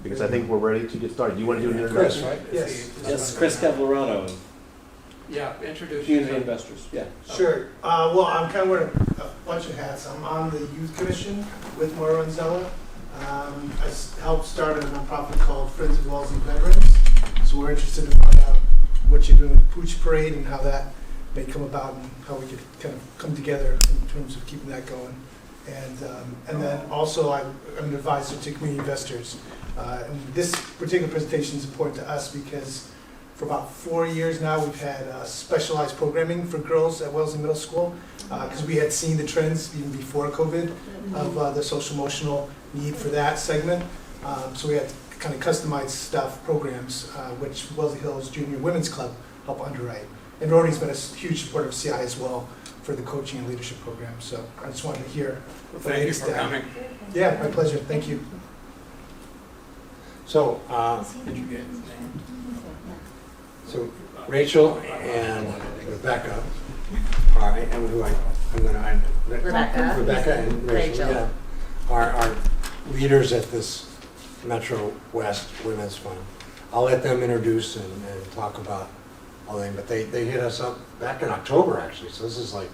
because I think we're ready to get started. Do you want to do an Chris, introduction? right? Yes. Yes, Chris Cavallaro, Yeah, introduce Community yourself. Investors, yeah. Sure. Well, I'm kind of wearing a bunch of hats. I'm on the Youth Commission with Maura Ranzella. Helped start a nonprofit called Friends of Wellesley Veterans. So we're interested in finding out what you're doing with the Pooch Parade and how that may come about and how we could kind of come together in terms of keeping that going. And then also I'm an advisor to community investors. And this particular presentation is important to us because for about 4 years now we've had specialized programming for girls at Wellesley Middle School because we had seen the trends even before COVID of the social emotional need for that segment. So we had kind of customized stuff, programs, which Wellesley Hills Junior Women's Club helped underwrite. And Rotary's been a huge supporter of CI as well for the coaching and leadership program. So I just wanted to hear. Thank you for coming. Yeah, my pleasure. Thank you. So, Did you get his name? so Rachel and Rebecca are, and who I'm gonna, Rebecca and Rachel, yeah, are leaders at this Metro West Women's Fund. I'll let them introduce and talk about all that, but they hit us up back in October actually, so this is like,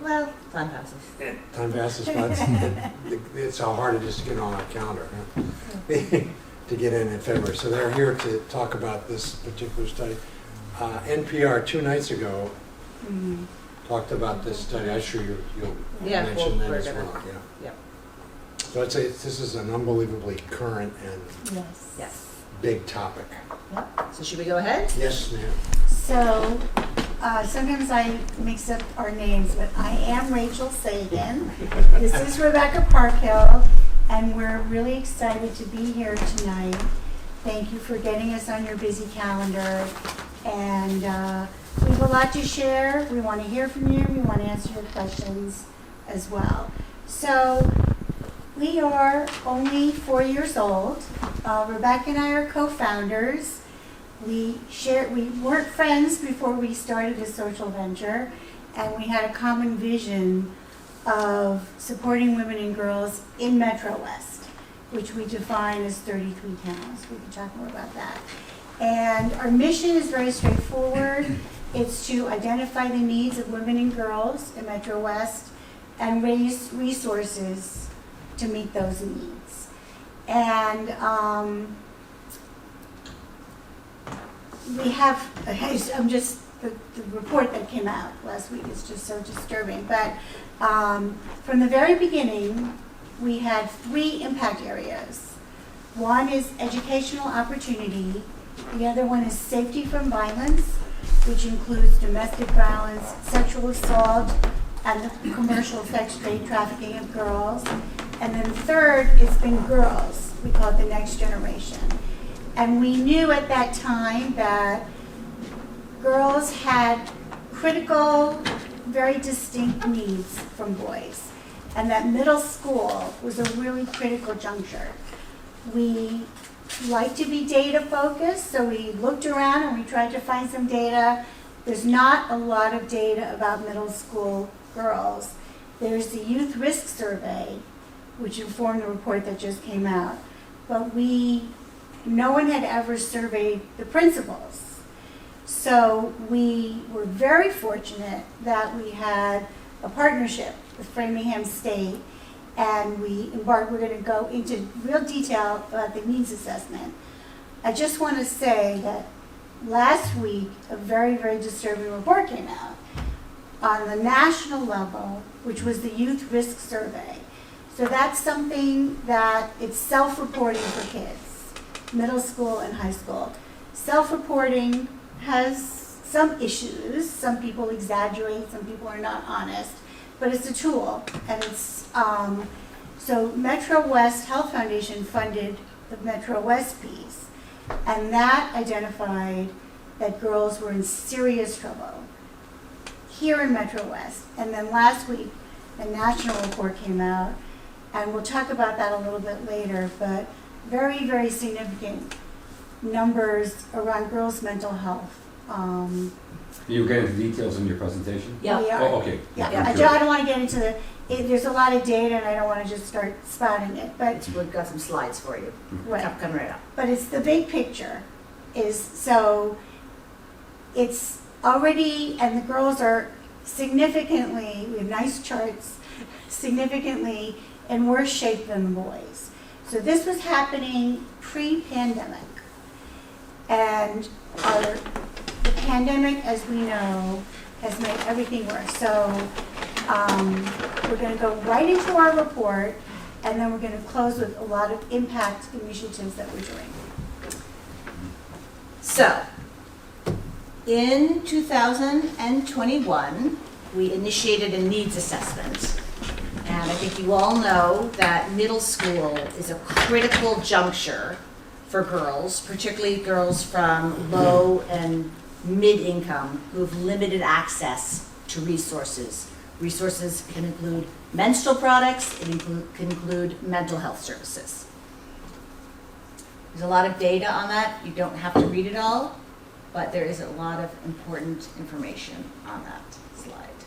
Well, time passes. time passes, but it's how hard it is to get on our calendar, huh? To get in February. So they're here to talk about this particular study. NPR 2 nights ago talked about this study. I'm sure you'll mention that as well. Yeah. So I'd say this is an unbelievably current and Yes. big topic. Yep. So should we go ahead? Yes, ma'am. So, sometimes I mix up our names, but I am Rachel Sagan. This is Rebecca Parkhill, and we're really excited to be here tonight. Thank you for getting us on your busy calendar. And we have a lot to share. We want to hear from you. We want to answer your questions as well. So, we are only 4 years old. Rebecca and I are co-founders. We weren't friends before we started this social venture, and we had a common vision of supporting women and girls in Metro West, which we define as 33 towns. We can talk more about that. And our mission is very straightforward. It's to identify the needs of women and girls in Metro West and raise resources to meet those needs. And we have, the report that came out last week is just so disturbing. But from the very beginning, we had 3 impact areas. One is educational opportunity. The other one is safety from violence, which includes domestic violence, sexual assault, and the commercial sex trade trafficking of girls. And then third, it's been girls. We call it the next generation. And we knew at that time that girls had critical, very distinct needs from boys, and that middle school was a really critical juncture. We like to be data focused, so we looked around and we tried to find some data. There's not a lot of data about middle school girls. There's the Youth Risk Survey, which informed the report that just came out, but no one had ever surveyed the principals. So we were very fortunate that we had a partnership with Framingham State, and we're going to go into real detail about the needs assessment. I just want to say that last week, a very, very disturbing report came out on the national level, which was the Youth Risk Survey. So that's something that it's self-reporting for kids, middle school and high school. Self-reporting has some issues. Some people exaggerate, some people are not honest, but it's a tool. And it's, so Metro West Health Foundation funded the Metro West piece, and that identified that girls were in serious trouble here in Metro West. And then last week, a national report came out, and we'll talk about that a little bit later, but very, very significant numbers around girls' mental health You get into details in your presentation? Yeah. We are. Oh, okay. Yeah, I'm I sure. don't want to get into there's a lot of data and I don't want to just start spouting it, but, We've got some slides for you. right. Coming right up. But it's the big picture so it's already, and the girls are significantly, we have nice charts, significantly in worse shape than the boys. So this was happening pre-pandemic. And the pandemic, as we know, has made everything worse. So we're going to go right into our report, and then we're going to close with a lot of impact initiatives that we're doing. So, in 2021, we initiated a needs assessment. And I think you all know that middle school is a critical juncture for girls, particularly girls from low and mid-income who have limited access to resources. Resources can include menstrual products, it can include mental health services. There's a lot of data on that. You don't have to read it all, but there is a lot of important information on that slide.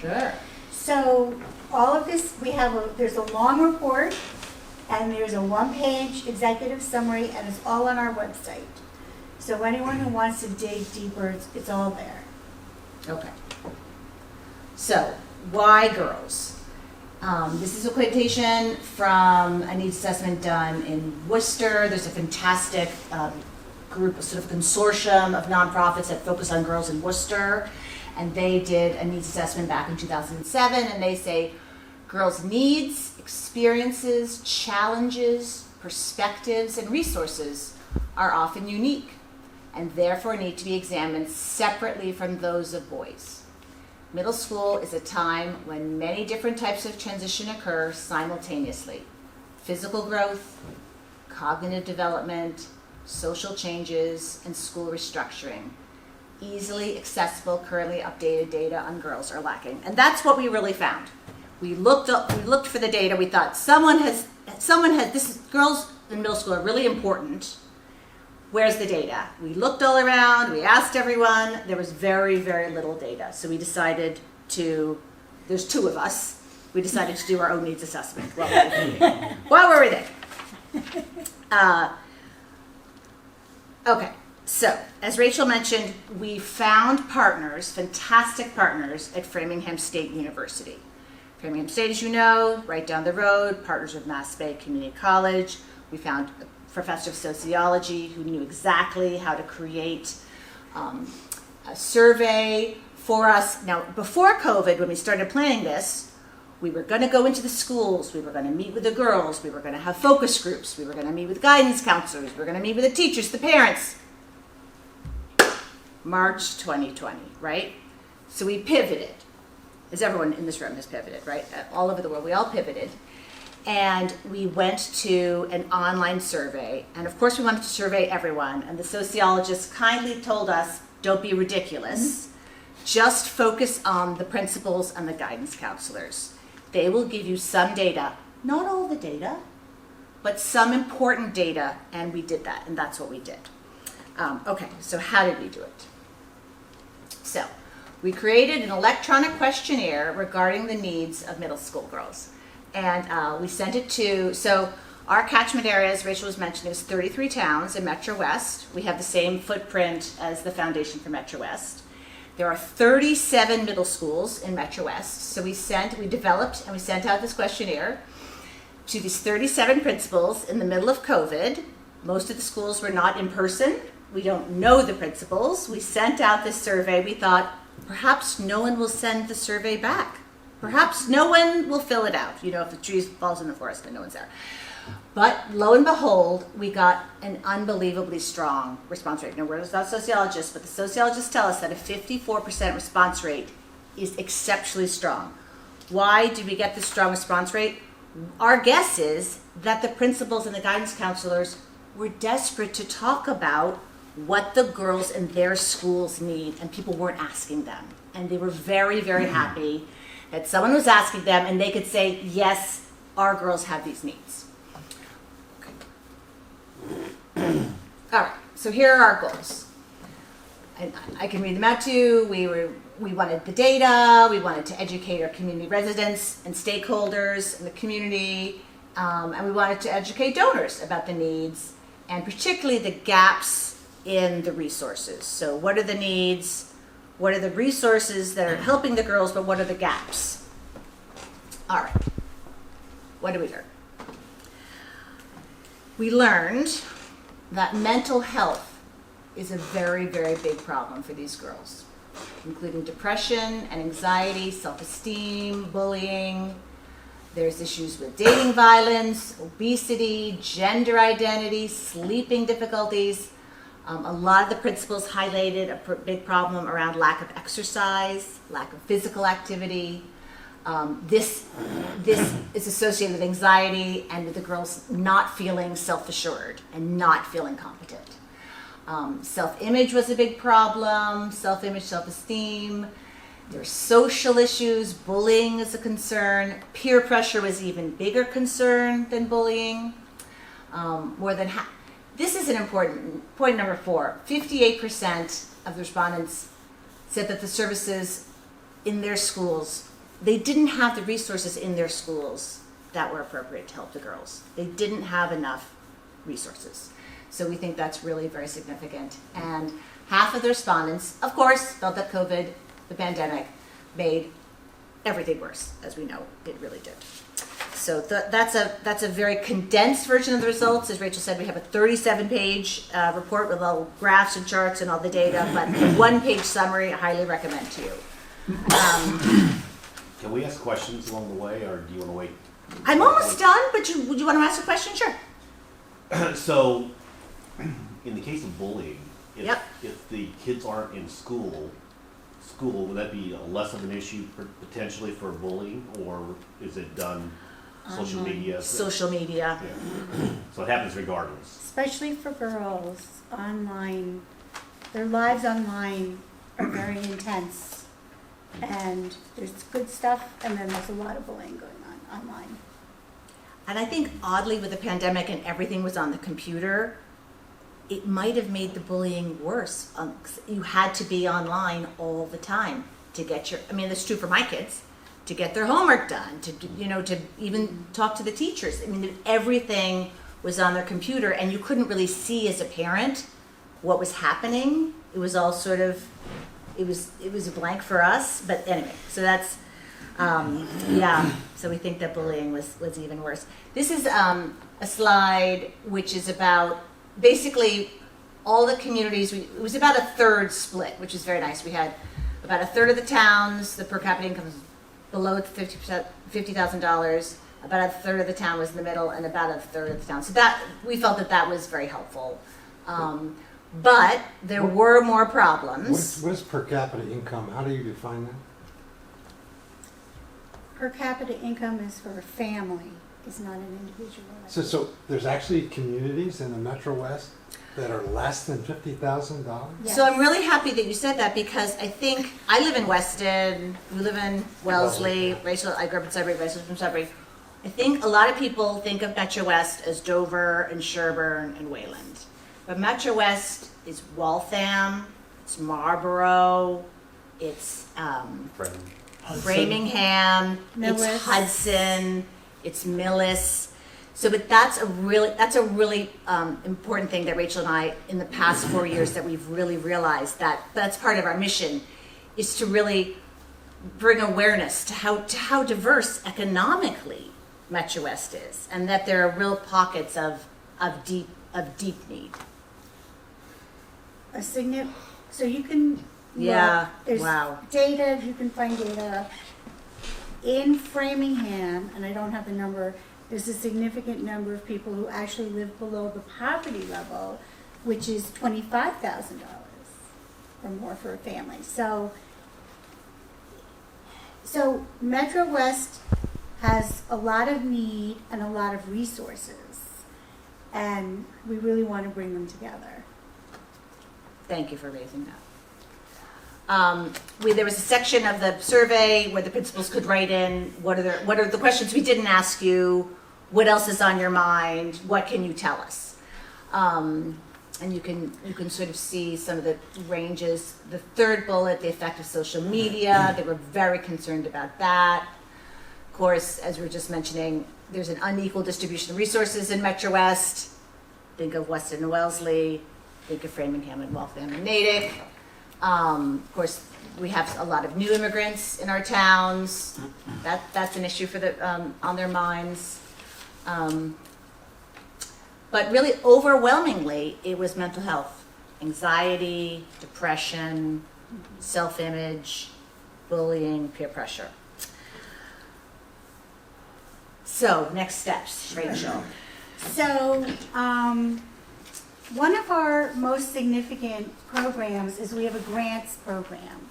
Sure. So all of this, there's a long report, and there's a one-page executive summary, and it's all on our website. So anyone who wants to dig deeper, it's all there. Okay. So, why girls? This is a quotation from a needs assessment done in Worcester. There's a fantastic group, sort of consortium of nonprofits that focus on girls in Worcester. And they did a needs assessment back in 2007, and they say girls' needs, experiences, challenges, perspectives, and resources are often unique and therefore need to be examined separately from those of boys. Middle school is a time when many different types of transition occur simultaneously. Physical growth, cognitive development, social changes, and school restructuring. Easily accessible, currently updated data on girls are lacking. And that's what we really found. We looked for the data. We thought girls in middle school are really important. Where's the data? We looked all around, we asked everyone, there was very, very little data. So we decided there's two of us, we decided to do our own needs assessment. While were we there? Okay, so as Rachel mentioned, we found partners, fantastic partners at Framingham State University. Framingham State, as you know, right down the road, partners with Mass Bay Community College. We found a professor of sociology who knew exactly how to create a survey for us. Now, before COVID, when we started planning this, we were going to go into the schools, we were going to meet with the girls, we were going to have focus groups, we were going to meet with guidance counselors, we were going to meet with the teachers, the parents. March 2020, right? So we pivoted, as everyone in this room has pivoted, right? All over the world, we all pivoted. And we went to an online survey. And of course, we wanted to survey everyone. And the sociologists kindly told us, don't be ridiculous. Just focus on the principals and the guidance counselors. They will give you some data, not all the data, but some important data. And we did that, and that's what we did. Okay, so how did we do it? So we created an electronic questionnaire regarding the needs of middle school girls. And we sent it so our catchment area, as Rachel was mentioning, is 33 towns in Metro West. We have the same footprint as the Foundation for Metro West. There are 37 middle schools in Metro West. So we developed and we sent out this questionnaire to these 37 principals in the middle of COVID. Most of the schools were not in person. We don't know the principals. We sent out this survey. We thought, perhaps no one will send the survey back. Perhaps no one will fill it out. You know, if the tree falls in the forest and no one's there. But lo and behold, we got an unbelievably strong response rate. Now, we're not sociologists, but the sociologists tell us that a 54% response rate is exceptionally strong. Why did we get this strong response rate? Our guess is that the principals and the guidance counselors were desperate to talk about what the girls in their schools need, and people weren't asking them. And they were very, very happy that someone was asking them and they could say, yes, our girls have these needs. Okay. All right, so here are our goals. I can read them out to you. We wanted the data. We wanted to educate our community residents and stakeholders in the community, and we wanted to educate donors about the needs and particularly the gaps in the resources. So, what are the needs? What are the resources that are helping the girls? But what are the gaps? All right. What did we learn? We learned that mental health is a very, very big problem for these girls, including depression and anxiety, self-esteem, bullying. There's issues with dating violence, obesity, gender identity, sleeping difficulties. A lot of the principals highlighted a big problem around lack of exercise, lack of physical activity. This is associated with anxiety and with the girls not feeling self-assured and not feeling competent. Self-image was a big problem, self-image, self-esteem. There's social issues, bullying is a concern. Peer pressure was even bigger concern than bullying. More than half. This is an important point. Number 4, 58% of the respondents said that the services in their schools, they didn't have the resources in their schools that were appropriate to help the girls. They didn't have enough resources. So we think that's really very significant. And half of the respondents, of course, felt that COVID, the pandemic, made everything worse, as we know it really did. So that's a very condensed version of the results. As Rachel said, we have a 37-page report with all graphs and charts and all the data, but a one-page summary I highly recommend to you. Can we ask questions along the way, or do you want to wait? I'm almost done, but would you want to ask a question? Sure. So, in the case of bullying, Yep. if the kids aren't in school, would that be less of an issue potentially for bullying, or is it done social media? Social media. Yeah. So it happens regardless. Especially for girls, online, their lives online are very intense. And there's good stuff, and then there's a lot of bullying going on online. And I think oddly with the pandemic and everything was on the computer, it might have made the bullying worse. 'Cause you had to be online all the time to get your, I mean, that's true for my kids, to get their homework done, to even talk to the teachers. I mean, everything was on their computer and you couldn't really see as a parent what was happening. It was all sort of, it was a blank for us, but anyway, so that's, yeah, so we think that bullying was even worse. This is a slide which is about basically all the communities. It was about a third split, which is very nice. We had about a third of the towns, the per capita income was below $50,000. About a third of the town was in the middle, and about a third of the town. So that we felt that was very helpful. But there were more problems. What is per capita income? How do you define that? Per capita income is for a family, is not an individual. So there's actually communities in the Metro West that are less than $50,000? Yes. So I'm really happy that you said that, because I think I live in Weston, you live in Wellesley, Rachel, I grew up in Sudbury, Rachel's from Sudbury. I think a lot of people think of Metro West as Dover and Sherburne and Wayland. But Metro West is Waltham, it's Marlborough, it's Framingham, Millis. it's Hudson, it's Millis. So, but that's a really important thing that Rachel and I, in the past 4 years, that we've really realized that that's part of our mission, is to really bring awareness to how diverse economically Metro West is, and that there are real pockets of deep need. So you can Yeah. look, there's Wow. data, you can find data in Framingham, and I don't have the number. There's a significant number of people who actually live below the poverty level, which is $25,000 or more for a family. So Metro West has a lot of need and a lot of resources, and we really want to bring them together. Thank you for raising that. There was a section of the survey where the principals could write in what are the questions we didn't ask you, what else is on your mind, what can you tell us? And you can sort of see some of the ranges. The third bullet, the effect of social media, they were very concerned about that. Of course, as we were just mentioning, there's an unequal distribution of resources in Metro West. Think of Weston and Wellesley, think of Framingham and Waltham and Natick. Of course, we have a lot of new immigrants in our towns. That's an issue for on their minds. But really, overwhelmingly, it was mental health, anxiety, depression, self-image, bullying, peer pressure. So, next steps, Rachel. So, one of our most significant programs is we have a grants program.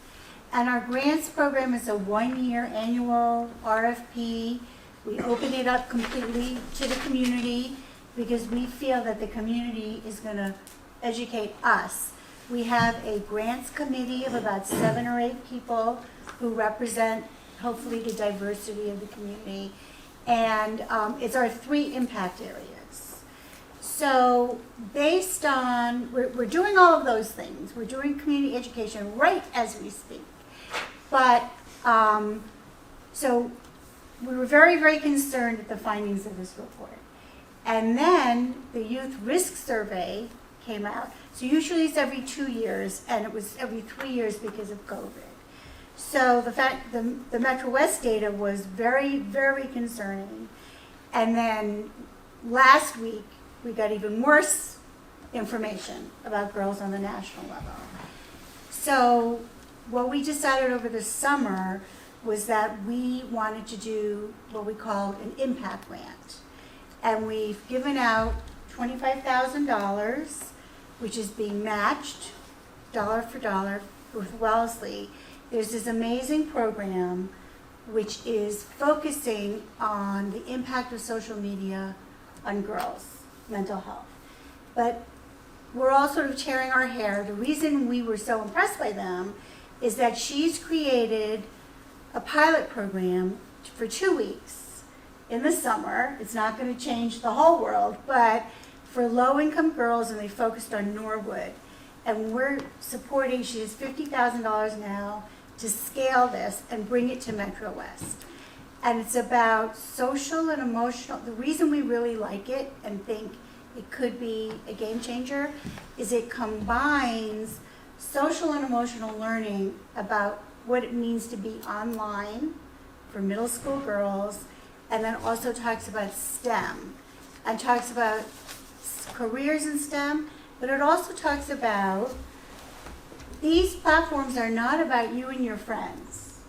And our grants program is a 1-year annual RFP. We open it up completely to the community because we feel that the community is going to educate us. We have a grants committee of about 7 or 8 people who represent, hopefully, the diversity of the community. And it's our 3 impact areas. So based on, we're doing all of those things. We're doing community education right as we speak. But, so we were very, very concerned at the findings of this report. And then the youth risk survey came out. So usually it's every 2 years, and it was every 3 years because of COVID. So the Metro West data was very, very concerning. And then last week, we got even worse information about girls on the national level. So what we decided over the summer was that we wanted to do what we call an impact grant. And we've given out $25,000, which is being matched dollar for dollar with Wellesley. There's this amazing program which is focusing on the impact of social media on girls' mental health. But we're all sort of tearing our hair. The reason we were so impressed by them is that she's created a pilot program for 2 weeks in the summer. It's not going to change the whole world, but for low-income girls, and they focused on Norwood. And we're supporting, she has $50,000 now to scale this and bring it to Metro West. And it's about social and emotional. The reason we really like it and think it could be a game changer is it combines social and emotional learning about what it means to be online for middle school girls, and then also talks about STEM and talks about careers in STEM, but it also talks about these platforms are not about you and your friends.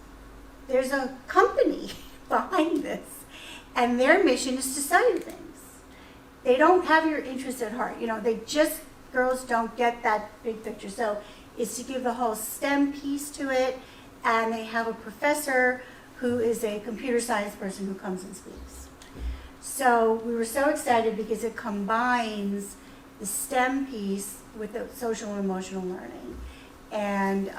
There's a company behind this, and their mission is to sell you things. They don't have your interest at heart. Girls don't get that big picture. So it's to give the whole STEM piece to it, and they have a professor who is a computer science person who comes and speaks. So we were so excited because it combines the STEM piece with the social and emotional learning. And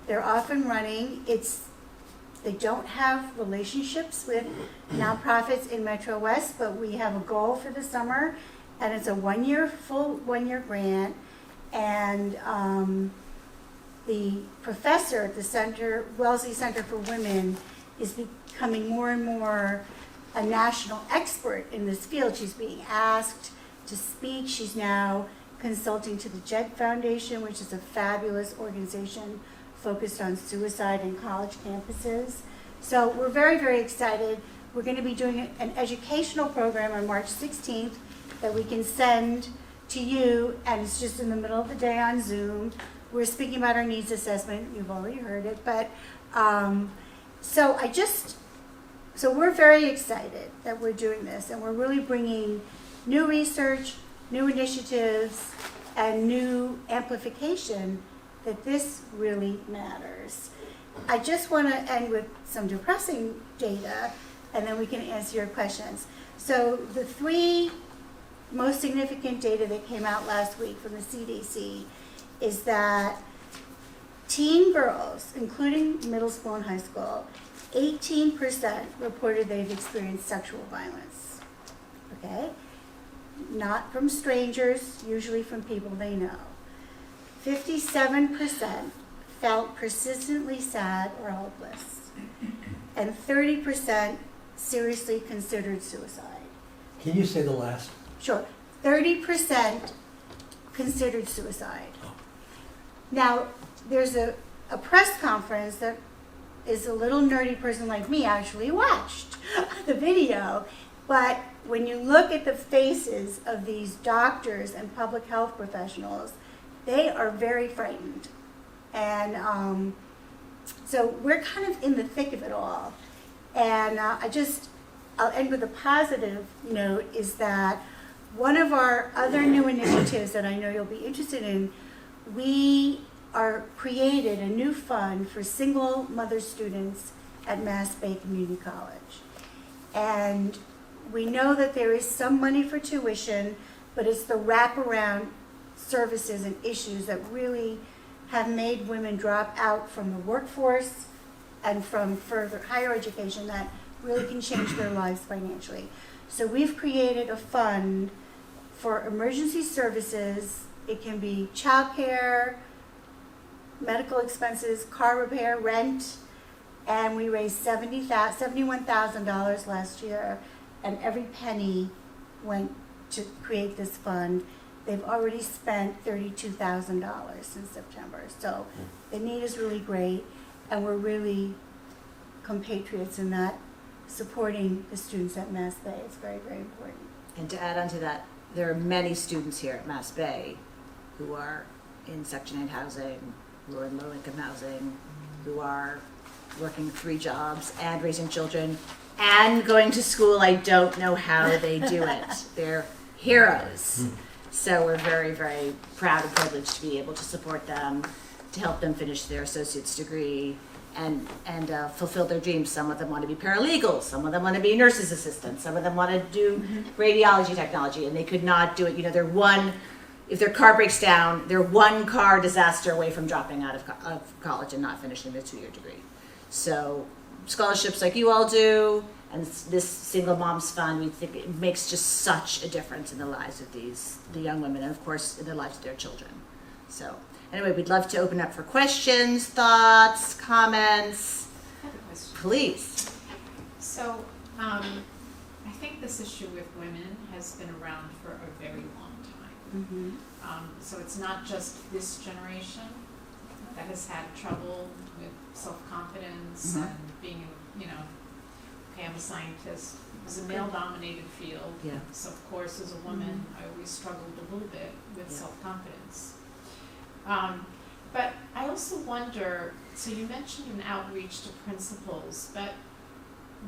they're off and running. They don't have relationships with nonprofits in Metro West, but we have a goal for the summer, and it's a full 1-year grant. And the professor at the Wellesley Center for Women is becoming more and more a national expert in this field. She's being asked to speak. She's now consulting to the JED Foundation, which is a fabulous organization focused on suicide in college campuses. So we're very, very excited. We're going to be doing an educational program on March 16th that we can send to you, and it's just in the middle of the day on Zoom. We're speaking about our needs assessment. You've already heard it, but so we're very excited that we're doing this, and we're really bringing new research, new initiatives, and new amplification that this really matters. I just want to end with some depressing data, and then we can answer your questions. So the 3 most significant data that came out last week from the CDC is that teen girls, including middle school and high school, 18% reported they've experienced sexual violence. Okay? not from strangers, usually from people they know. 57% felt persistently sad or hopeless, and 30% seriously considered suicide. Can you say the last? Sure, 30% considered suicide. Now, there's a press conference that is a little nerdy person like me actually watched the video, but when you look at the faces of these doctors and public health professionals, they are very frightened. And so we're kind of in the thick of it all. And I'll end with a positive note, is that one of our other new initiatives that I know you'll be interested in, we created a new fund for single mother students at Mass Bay Community College. And we know that there is some money for tuition, but it's the wraparound services and issues that really have made women drop out from the workforce and from further higher education that really can change their lives financially. So we've created a fund for emergency services. It can be childcare, medical expenses, car repair, rent, and we raised $71,000 last year, and every penny went to create this fund. They've already spent $32,000 since September, so the need is really great, and we're really compatriots in that, supporting the students at Mass Bay. It's very, very important. And to add on to that, there are many students here at Mass Bay who are in Section 8 housing, who are in low-income housing, who are working 3 jobs and raising children and going to school. I don't know how they do it. They're heroes. So we're very, very proud and privileged to be able to support them, to help them finish their associate's degree and fulfill their dreams. Some of them want to be paralegals, some of them want to be nurses' assistants, some of them want to do radiology technology, and they could not do it. You know, if their car breaks down, they're one car disaster away from dropping out of college and not finishing their 2-year degree. So scholarships like you all do, and this Single Moms Fund, we think it makes just such a difference in the lives of the young women, and of course in the lives of their children. So anyway, we'd love to open up for questions, thoughts, comments. I have a question. Please. So, I think this issue with women has been around for a very long time. So it's not just this generation that has had trouble with self-confidence and being, okay, I'm a scientist. It was a male-dominated field. Yeah. So of course, as a woman, I always struggled a little bit with self-confidence. But I also wonder, so you mentioned an outreach to principals, but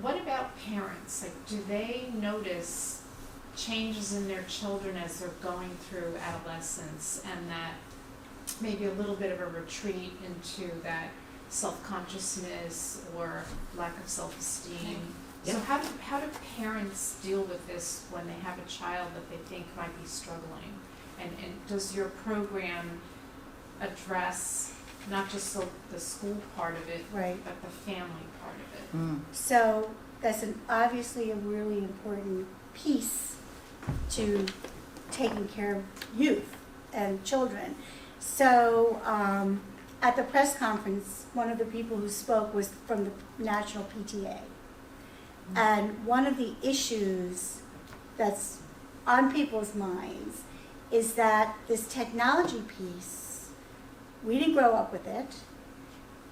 what about parents? Like, do they notice changes in their children as they're going through adolescence, and that maybe a little bit of a retreat into that self-consciousness or lack of self-esteem? Yeah. So how do parents deal with this when they have a child that they think might be struggling? And does your program address not just the school part of it, Right. but the family part of it? So that's obviously a really important piece to taking care of youth and children. So at the press conference, one of the people who spoke was from the National PTA. And one of the issues that's on people's minds is that this technology piece, we didn't grow up with it,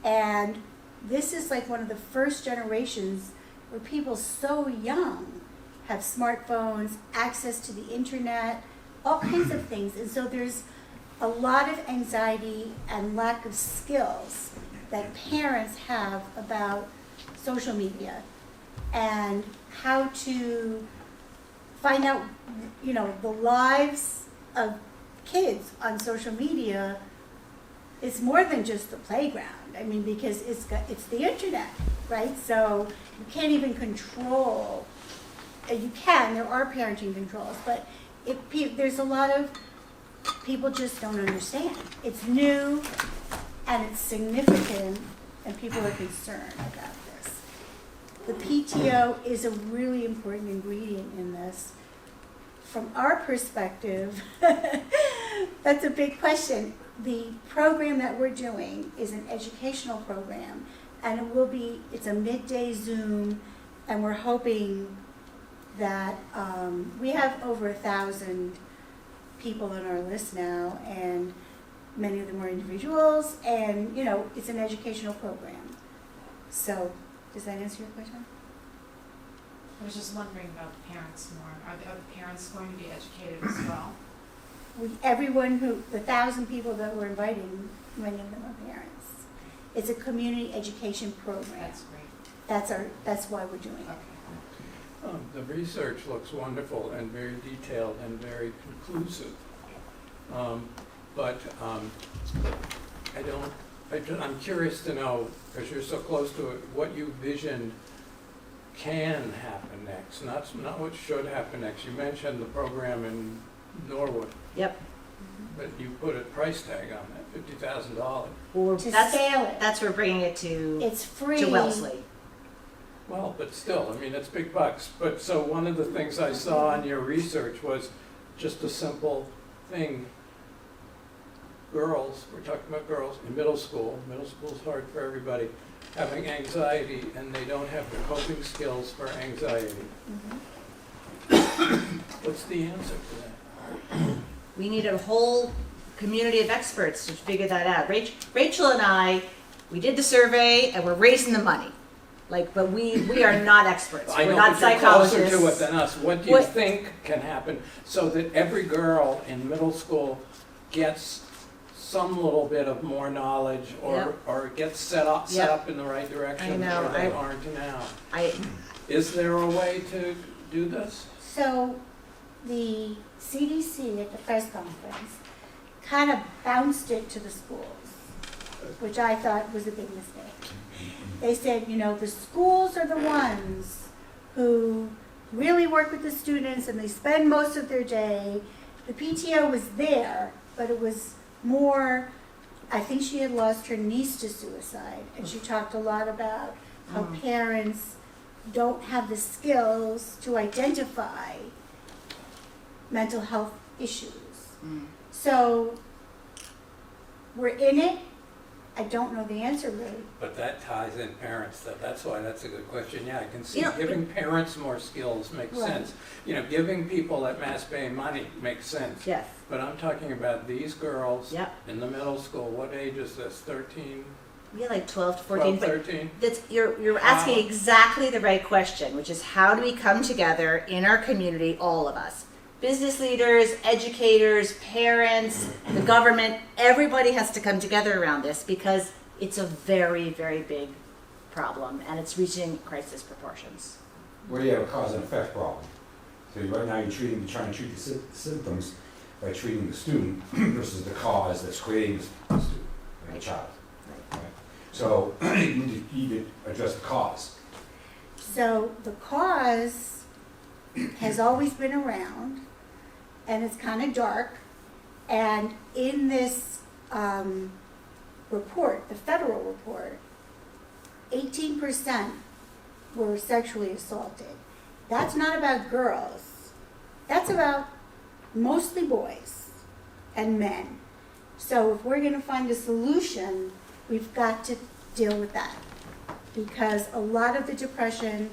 and this is like one of the first generations where people so young have smartphones, access to the internet, all kinds of things. And so there's a lot of anxiety and lack of skills that parents have about social media and how to find out, the lives of kids on social media is more than just the playground. I mean, because it's the internet, right? So you can't even control. You can. There are parenting controls, but there's a lot of people just don't understand. It's new and it's significant, and people are concerned about this. The PTO is a really important ingredient in this from our perspective, that's a big question. The program that we're doing is an educational program, and it's a midday Zoom, and we're hoping that, we have over 1,000 people on our list now, and many of them are individuals, and, it's an educational program. So, does that answer your question? I was just wondering about the parents more. Are the parents going to be educated as well? The 1,000 people that we're inviting, many of them are parents. It's a community education program. That's great. That's why we're doing it. Okay. The research looks wonderful and very detailed and very conclusive. But I'm curious to know, because you're so close to it, what you visioned can happen next, not what should happen next. You mentioned the program in Norwood, Yep. but you put a price tag on that, $50,000. Well, To that's, scale it. that's we're bringing it to It's free. Wellesley. Well, but still, I mean, it's big bucks. But so one of the things I saw in your research was just a simple thing. Girls, we're talking about girls in middle school's hard for everybody, having anxiety, and they don't have the coping skills for anxiety. What's the answer to that? We need a whole community of experts to figure that out. Rachel and I, we did the survey and we're raising the money. But we are not experts. I We're know, not but you're psychologists. closer to it than us. What do you think can happen so that every girl in middle school gets some little bit of more knowledge, or gets set up in the right direction where they aren't now? Is there a way to do this? So the CDC at the press conference kind of bounced it to the schools, which I thought was a big mistake. They said, the schools are the ones who really work with the students and they spend most of their day. The PTO was there, but it was more, I think she had lost her niece to suicide, and she talked a lot about how parents don't have the skills to identify mental health issues. So we're in it. I don't know the answer really. But that ties in parents, that's why that's a good question. Yeah, I can see You know, giving parents more skills makes Right. sense. Giving people at Mass Bay money makes sense. Yes. But I'm talking about these girls Yep. in the middle school. What age is this? 13? We had 12 to 14. 12, But 13? you're asking exactly the right question, which is how do we come together in our community, all of us? Business leaders, educators, parents, the government, everybody has to come together around this because it's a very, very big problem and it's reaching crisis proportions. Well, you have a cause and effect problem. So right now you're trying to treat the symptoms by treating the student versus the cause that's creating the student, the child. Right? So you need to address the cause. So the cause has always been around, and it's kind of dark. And in this report, the federal report, 18% were sexually assaulted. That's not about girls. That's about mostly boys and men. So if we're going to find a solution, we've got to deal with that. Because a lot of the depression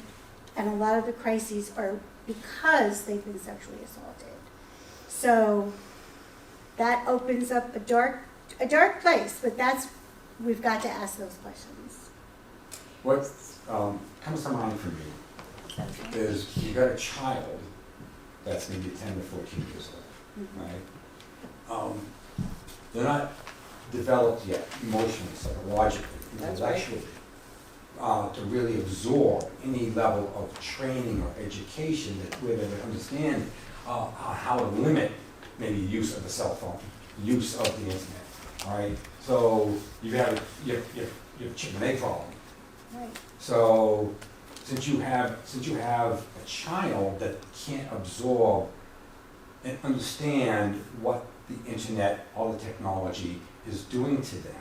and a lot of the crises are because they've been sexually assaulted. So that opens up a dark place, but we've got to ask those questions. What comes to mind for me is you got a child that's maybe 10 to 14 years old, right? They're not developed yet emotionally, psychologically, intellectually, to really absorb any level of training or education where they would understand how to limit maybe use of the cell phone, use of the internet, all right? So you have a chicken and egg problem. Right. So since you have a child that can't absorb and understand what the internet, all the technology is doing to them,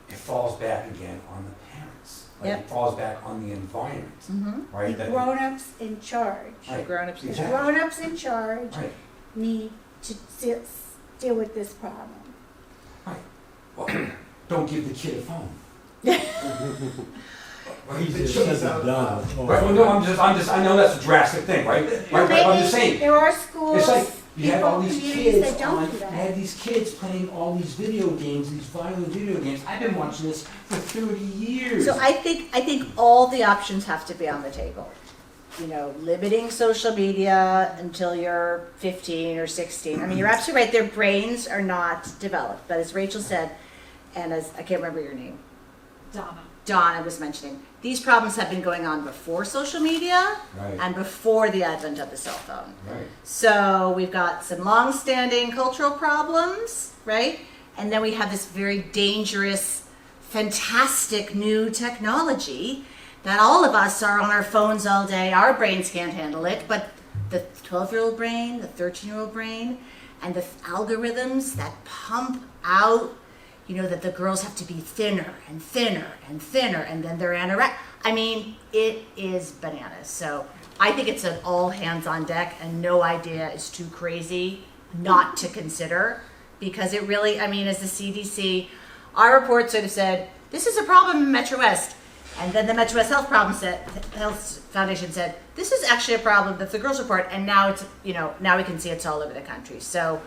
it falls back again on the parents. Like Yep. it falls back on the environment, Mm-hmm. right? The That- grown-ups in charge. Right. Grown-ups. The Exactly. grown-ups in charge Right, need to deal with this problem. right. Well, don't give the kid a phone. Easier said than done. Right, well, no, I know that's a drastic thing, right? Right, but I'm just saying, There are schools, it's like, you have all people, these communities kids that don't on, do you that. have these kids playing all these video games, these violent video games. I've been watching this for 30 years. So I think all the options have to be on the table. You know, limiting social media until you're 15 or 16. I mean, you're absolutely right, their brains are not developed. But as Rachel said, and as, I can't remember your name, Donna was mentioning, these problems have been going on before social media Right, and before the advent of the cell phone. right. So we've got some long-standing cultural problems, right? And then we have this very dangerous, fantastic new technology that all of us are on our phones all day. Our brains can't handle it, but the 12-year-old brain, the 13-year-old brain, and the algorithms that pump out, you know, that the girls have to be thinner and thinner and thinner, and then they're anorexic. I mean, it is bananas. So I think it's an all hands on deck, and no idea is too crazy not to consider, because it really, I mean, as the CDC, our report sort of said, this is a problem in Metro West. And then the Metro West Health Foundation said, this is actually a problem that's the girls report, and now it's, you know, now we can see it's all over the country. So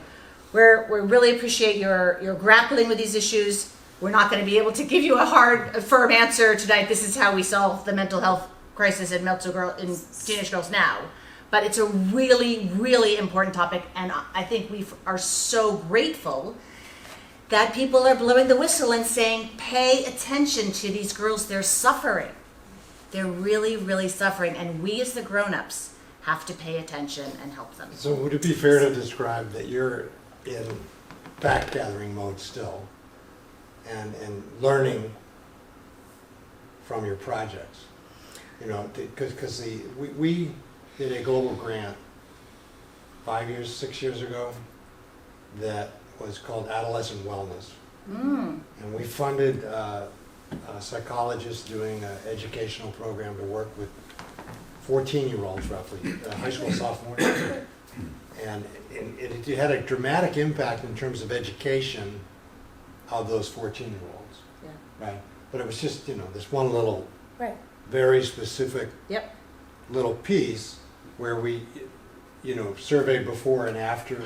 we really appreciate your grappling with these issues. We're not going to be able to give you a firm answer tonight. This is how we solve the mental health crisis in teenage girls now. But it's a really, really important topic, and I think we are so grateful that people are blowing the whistle and saying, pay attention to these girls, they're suffering. They're really, really suffering, and we as the grown-ups have to pay attention and help them. So would it be fair to describe that you're in fact gathering mode still and learning from your projects? You know, because we did a global grant 6 years ago that was called Adolescent Wellness. And we funded a psychologist doing an educational program to work with 14-year-olds roughly, high school sophomores. And it had a dramatic impact in terms of education of those 14-year-olds. Yeah. Right? But it was just, you know, this one little, Right. very specific Yep. little piece where we, you know, surveyed before and after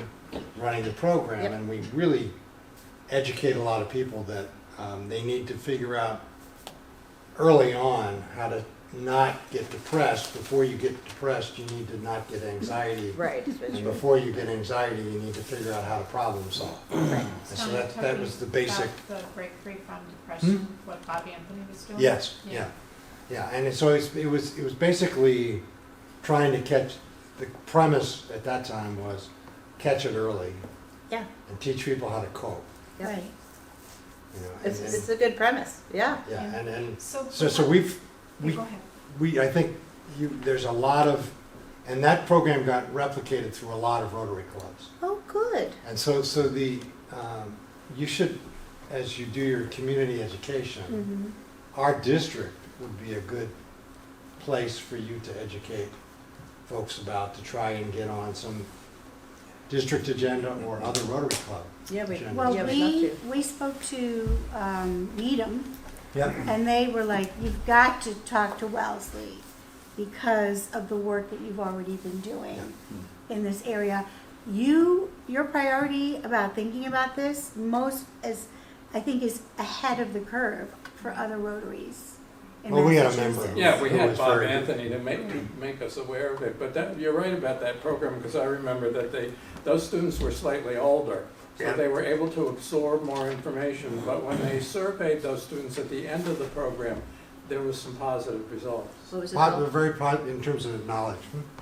running the program, Yep. and we really educate a lot of people that they need to figure out early on how to not get depressed. Before you get depressed, you need to not get anxiety. Right. And before you get anxiety, you need to figure out how to problem solve. Right. And so that was the basic. About the break free from depression, what Bobby Anthony was doing? Yes, yeah. And so it was basically trying to catch, the premise at that time was catch it early Yeah. and teach people how to cope. Yep. Right. You know, It's a good premise. Yeah. yeah, and So so go ahead. I think there's a lot of, and that program got replicated through a lot of Rotary clubs. Oh, good. And so you should, as you do your community education, our district would be a good place for you to educate folks about, to try and get on some district agenda or other Rotary club. Yeah, agenda. Well, Yeah, we'd love we spoke to Needham, Yeah. and they were like, you've got to talk to Wellesley because of the work that you've already been doing in this area. Your priority about thinking about this I think is ahead of the curve for other Rotaries in Well, we had a Massachusetts. member. Yeah, we Who had was Bob very- Anthony to make us aware of it, but you're right about that program, because I remember that those students were slightly older, so Yeah. they were able to absorb more information, but when they surveyed those students at the end of the program, there was some positive results. What was it We're called? very positive in terms of knowledge.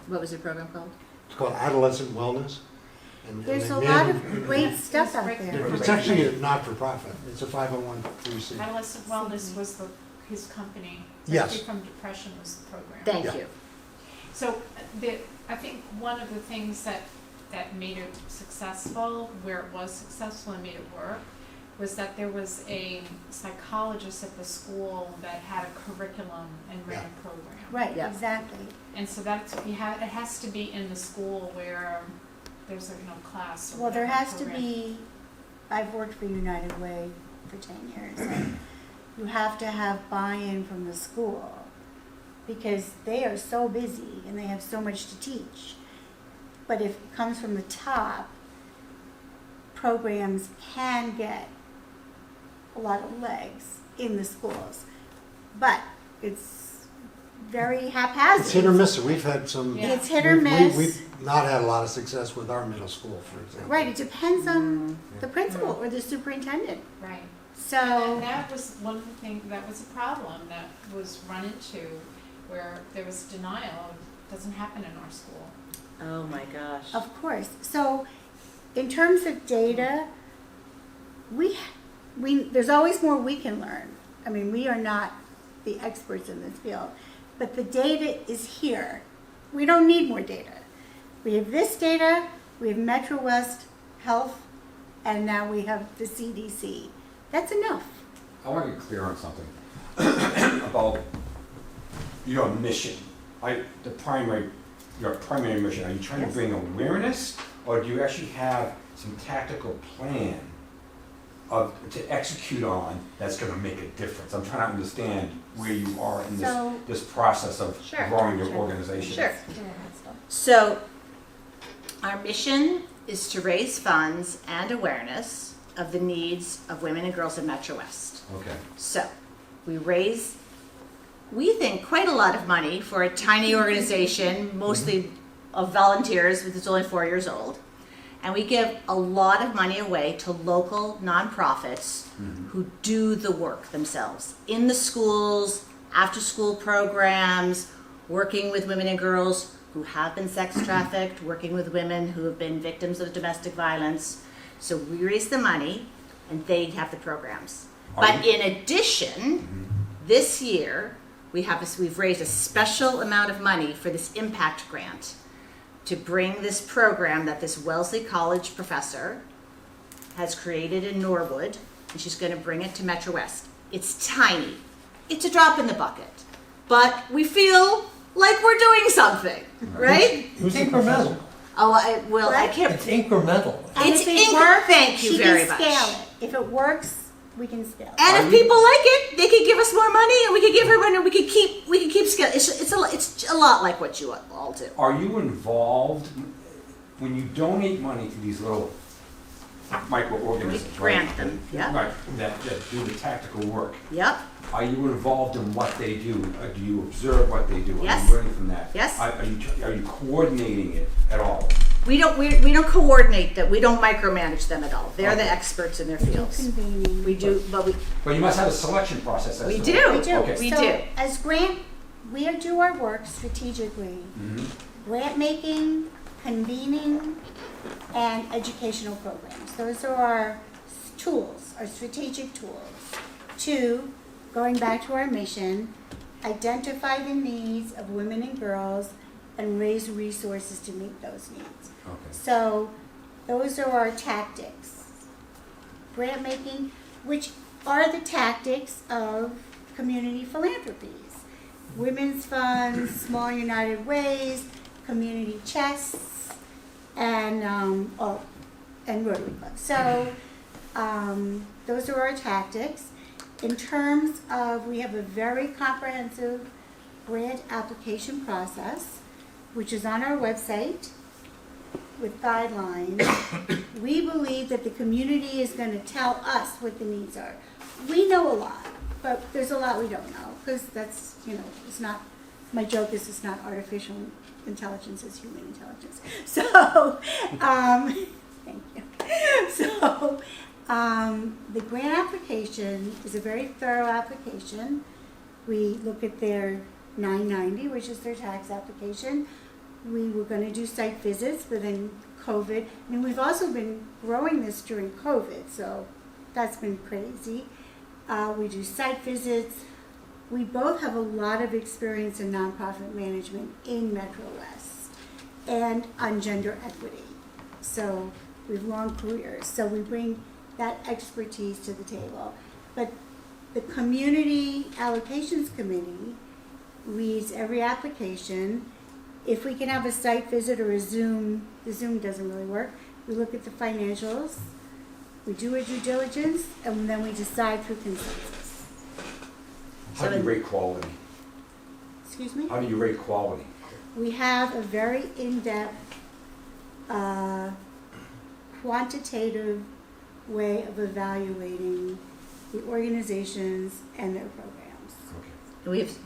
What was the program called? It's called Adolescent Wellness. And There's the a men- lot of great stuff out there. It's actually a not-for-profit. It's a 501(c)(3). Adolescent Wellness was his company. Yes. Free from Depression was the program. Thank Yeah. you. So I think one of the things that made it successful, where it was successful and made it work, was that there was a psychologist at the school that had a curriculum and ran a program. Right, Yeah. exactly. And so that's, it has to be in the school where there's a, class or Well, there whatever has to program. be, I've worked for United Way for 10 years, and you have to have buy-in from the school because they are so busy and they have so much to teach. But if it comes from the top, programs can get a lot of legs in the schools. But it's very haphazard. It's hit or miss. We've had some. Yeah. It's hit or miss. We've not had a lot of success with our middle school, for example. Right, it depends on the principal or the superintendent. Right. So, And that was one of the things, that was a problem that was run into, where there was denial, it doesn't happen in our school. Oh my gosh. of course, so in terms of data, we, there's always more we can learn. I mean, we are not the experts in this field, but the data is here. We don't need more data. We have this data, we have Metro West Health, and now we have the CDC. That's enough. I want to get clear on something about your mission. Your primary mission, are you trying to Yes. bring awareness, or do you actually have some tactical plan to execute on that's going to make a difference? I'm trying to understand where you are in So- this process of Sure. growing your organization. Sure. So, our mission is to raise funds and awareness of the needs of women and girls in Metro West. Okay. So, we raise, we think, quite a lot of money for a tiny organization, mostly of volunteers, that's only 4 years old. And we give a lot of money away to local nonprofits who do the work themselves in the schools, after-school programs, working with women and girls who have been sex trafficked, working with women who have been victims of domestic violence. So we raise the money, and they have the programs. But in addition, this year, we've raised a special amount of money for this impact grant to bring this program that this Wellesley College professor has created in Norwood, and she's going to bring it to Metro West. It's tiny. It's a drop in the bucket. But we feel like we're doing something, right? It's incremental. Oh, I can't. It's incremental. And It's if it works, thank you she very can much. scale it. If it works, we can scale it. And if people like it, they could give us more money, and we could give her money, and we could keep scale. It's a lot like what you all do. Are you involved when you donate money to these little microorganisms? We grant them, yeah. Right, that do the tactical work. Yep. Are you involved in what they do? Do you observe what they do? Yes. Are you learning from that? Yes. Are you coordinating it at all? We don't coordinate that. We don't micromanage them at all. They're the Okay. experts in their We do fields. convening. We do, but we But you must have a selection process. as We to- do. We do. Okay. We So do. as we do our work strategically, Mhm. grant making, convening, and educational programs. Those are our tools, our strategic tools. 2, going back to our mission, identify the needs of women and girls and raise resources to meet those needs. Okay. So those are our tactics. Grant making, which are the tactics of community philanthropies. Women's funds, small United Ways, community chests, and Rotary Club. So those are our tactics. In terms of, we have a very comprehensive grant application process, which is on our website with guidelines. We believe that the community is going to tell us what the needs are. We know a lot, but there's a lot we don't know, because that's, it's not, my joke is it's not artificial intelligence, it's human intelligence. So, thank you. So, the grant application is a very thorough application. We look at their 990, which is their tax application. We were going to do site visits, but then COVID. I mean, we've also been growing this during COVID, so that's been crazy. We do site visits. We both have a lot of experience in nonprofit management in Metro West and on gender equity. So we have long careers. So we bring that expertise to the table. But the Community Allocations Committee reads every application. If we can have a site visit or a Zoom, the Zoom doesn't really work. We look at the financials, we do our due diligence, and then we decide through consensus. How do you rate quality? Excuse me? How do you rate quality? We have a very in-depth, quantitative way of evaluating the organizations and their programs. Okay.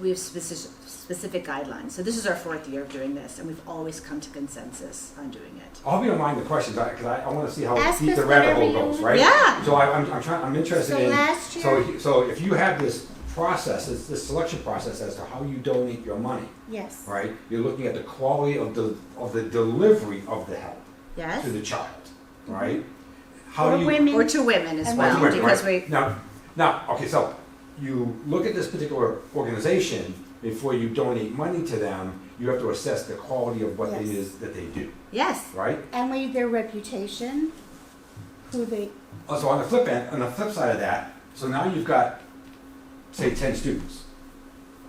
We have specific guidelines. So this is our 4th year of doing this, and we've always come to consensus on doing it. I hope you don't mind the questions, because I want to see how Ask deep us the rabbit hole whatever you goes, right? Yeah. So I'm interested So in. last year- So if you have this process, this selection process as to how you donate your money, Yes. right? You're looking at the quality of the delivery of the help Yes? to the child, right? How Or do you? women. Or to women as And well, Women, because right. we, Now, okay, so you look at this particular organization, before you donate money to them, you have to assess the quality of what it Yes. is that they do, yes, right? And we their reputation, who they, So on the flip side of that, so now you've got, say, 10 students.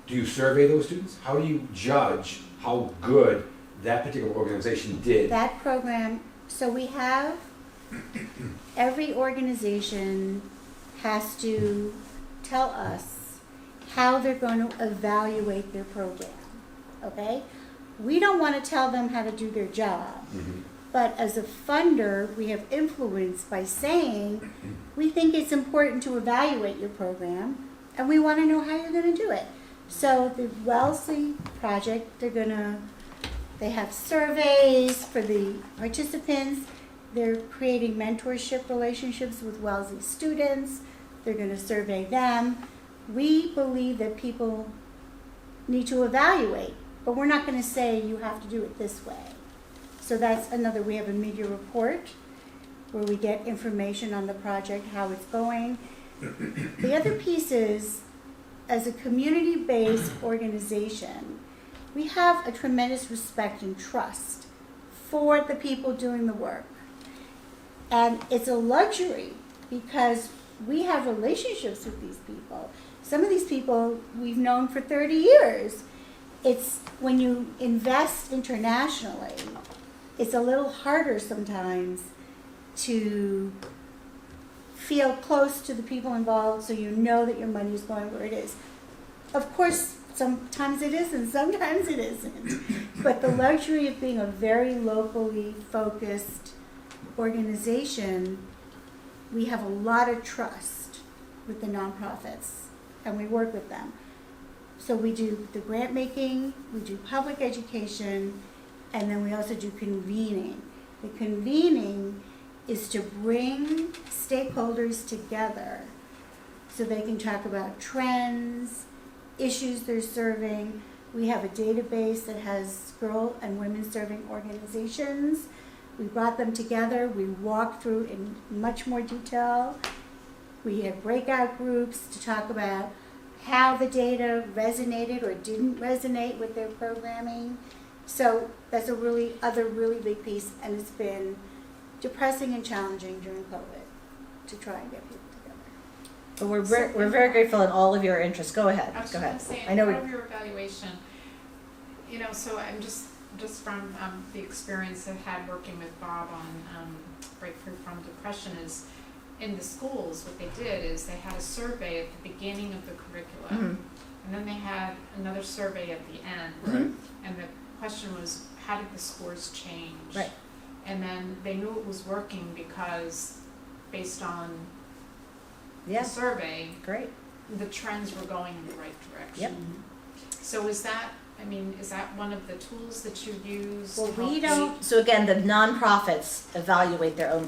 Do you survey those students? How do you judge how good that particular organization did? that program, so we have, every organization has to tell us how they're going to evaluate their program, okay? We don't want to tell them how to do their job, Mhm. but as a funder, we have influence by saying, we think it's important to evaluate your program, and we want to know how you're going to do it. So the Wellesley project, they have surveys for the participants. They're creating mentorship relationships with Wellesley students. They're going to survey them. We believe that people need to evaluate, but we're not going to say you have to do it this way. So that's another, we have a media report where we get information on the project, how it's going. The other piece is, as a community-based organization, we have a tremendous respect and trust for the people doing the work. And it's a luxury because we have relationships with these people. Some of these people we've known for 30 years. It's when you invest internationally, it's a little harder sometimes to feel close to the people involved so you know that your money is going where it is. Of course, sometimes it is and sometimes it isn't. But the luxury of being a very locally focused organization, we have a lot of trust with the nonprofits and we work with them. So we do the grant making, we do public education, and then we also do convening. The convening is to bring stakeholders together so they can talk about trends, issues they're serving. We have a database that has girl and women serving organizations. We brought them together. We walked through in much more detail. We had breakout groups to talk about how the data resonated or didn't resonate with their programming. So that's a really big piece, and it's been depressing and challenging during COVID to try and get people together. but we're very grateful in all of your interests. Go ahead, I was go just ahead. gonna say, I know part of your evaluation, so I'm just from the experience I've had working with Bob on Breakthrough from Depression is, in the schools, what they did is they had a survey at the beginning of the curriculum, and then they had another survey at the end. Mhm. And the question was, how did the scores change? Right. And then they knew it was working because, based on the Yeah, survey, great. the trends were going in the right direction. So is that one of the tools that you use to Well, help we you- don't- So again, the nonprofits evaluate their own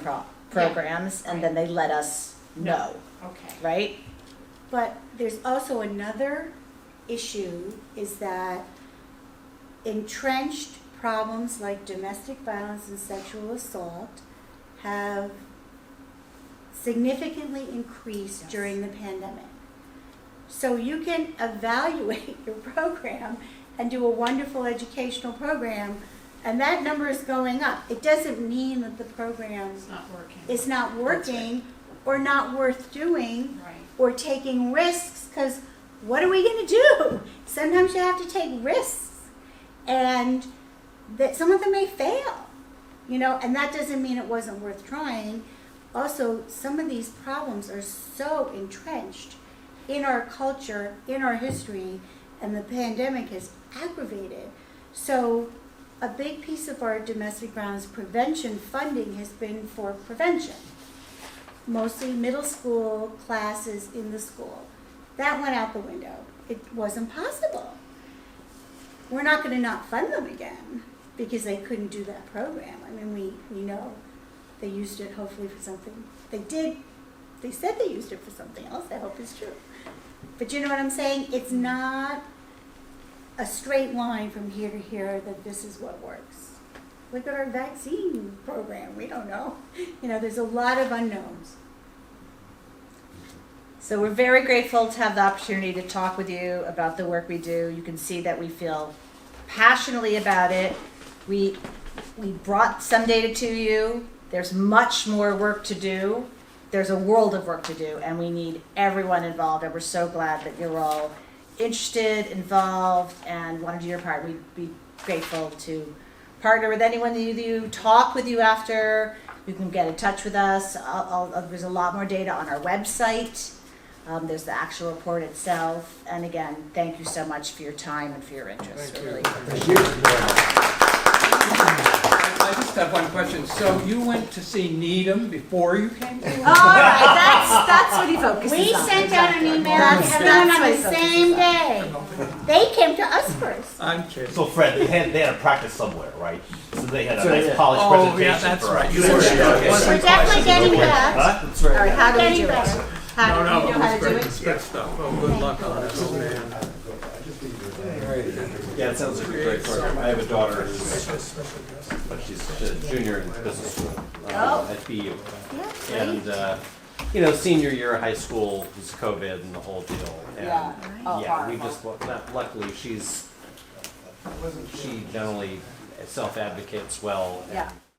programs, and then they let us know, Okay. right? But there's also another issue, is that entrenched problems like domestic violence and sexual assault have significantly increased Yes. during the pandemic. So you can evaluate your program and do a wonderful educational program, and that number is going up. It doesn't mean that the program It's not working. is not working, or not worth doing, Right. or taking risks, because what are we gonna do? Sometimes you have to take risks, and that some of them may fail, and that doesn't mean it wasn't worth trying. Also, some of these problems are so entrenched in our culture, in our history, and the pandemic has aggravated. So a big piece of our domestic violence prevention funding has been for prevention. Mostly middle school classes in the school. That went out the window. It wasn't possible. We're not going to not fund them again because they couldn't do that program. I mean, we know they used it hopefully for something. They said they used it for something else. I hope it's true. But you know what I'm saying? It's not a straight line from here to here that this is what works. Look at our vaccine program. We don't know. There's a lot of unknowns. So we're very grateful to have the opportunity to talk with you about the work we do. You can see that we feel passionately about it. We brought some data to you. There's much more work to do. There's a world of work to do, and we need everyone involved, and we're so glad that you're all interested, involved, and want to do your part. We'd be grateful to partner with anyone that you talk with you after. You can get in touch with us. There's a lot more data on our website. There's the actual report itself. And again, thank you so much for your time and for your interest. Thank We you. really Thank you. I just have one question. So you went to see Needham before you came to? All right, that's what he focuses We on. sent out an email to That's everyone on what the he focuses same on. day. They came to us first. I'm kidding. So Fred, they had a practice somewhere, right? So they had a So, nice yeah. polished Oh, presentation yeah, that's for right. us. You Yeah, were yeah, there. yeah. It wasn't We're definitely getting Okay. that. Huh? That's right. All right, how do we do Getting it? better. How do No, you know how to do it's it? good stuff. Well, good luck on it. Oh, man. Yeah, it sounds like a great program. I have a daughter but she's a junior in business school at BU. Yeah, great. And senior year of high school was COVID and the whole deal. And Yeah. Oh, yeah, we horrible. just luckily she not only self advocates well. Yeah.